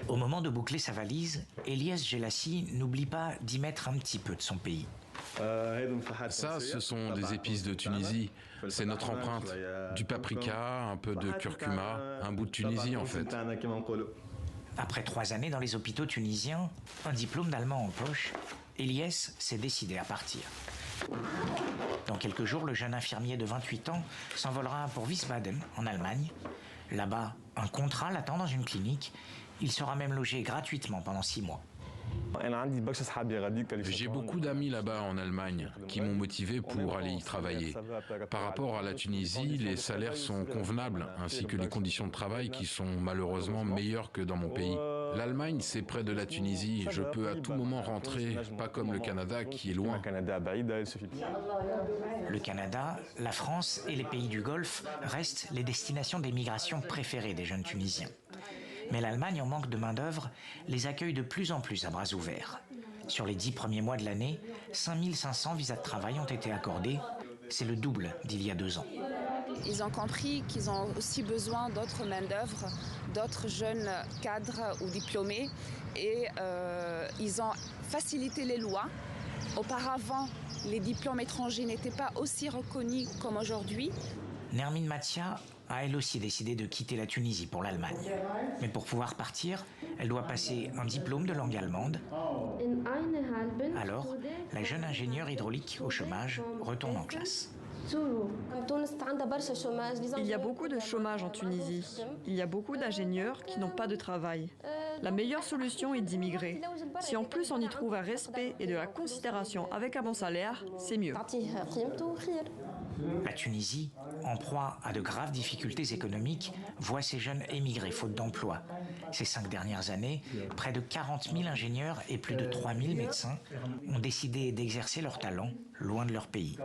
Au moment de boucler sa valise, Elias Gelassi n'oublie pas d'y mettre un petit peu de son pays. Ça, ce sont des épices de Tunisie. C'est notre empreinte. Du paprika, un peu de curcuma, un bout de Tunisie en fait. Après 3 années dans les hôpitaux tunisiens, un diplôme d'allemand en poche, Elias s'est décidé à partir. Dans quelques jours, le jeune infirmier de 28 ans s'envolera pour Wiesbaden, en Allemagne. Là-bas, un contrat l'attend dans une clinique. Il sera même logé gratuitement pendant 6 mois. J'ai beaucoup d'amis là-bas en Allemagne qui m'ont motivé pour aller y travailler. Par rapport à la Tunisie, les salaires sont convenables, ainsi que les conditions de travail qui sont malheureusement meilleures que dans mon pays. L'Allemagne, c'est près de la Tunisie. Je peux à tout moment rentrer, pas comme le Canada qui est loin. Le Canada, la France et les pays du Golfe restent les destinations d'émigration préférées des jeunes Tunisiens. Mais l'Allemagne, en manque de main-d'œuvre, les accueille de plus en plus à bras ouverts. Sur les 10 premiers mois de l'année, 5500 visas de travail ont été accordés. C'est le double d'il y a 2 ans. Ils ont compris qu'ils ont aussi besoin d'autres main-d'œuvre, d'autres jeunes cadres ou diplômés. Et ils ont facilité les lois. Auparavant, les diplômes étrangers n'étaient pas aussi reconnus comme aujourd'hui. Nermine Matia a elle aussi décidé de quitter la Tunisie pour l'Allemagne. Mais pour pouvoir partir, elle doit passer un diplôme de langue allemande. Alors, la jeune ingénieure hydraulique au chômage retourne en classe. Il y a beaucoup de chômage en Tunisie. Il y a beaucoup d'ingénieurs qui n'ont pas de travail. La meilleure solution est d'immigrer. Si en plus on y trouve un respect et de la considération avec un bon salaire, c'est mieux. La Tunisie, en proie à de graves difficultés économiques, voit ses jeunes émigrer faute d'emploi. Ces 5 dernières années, près de 40 000 ingénieurs et plus de 3 000 médecins ont décidé d'exercer leur talent loin de leur pays.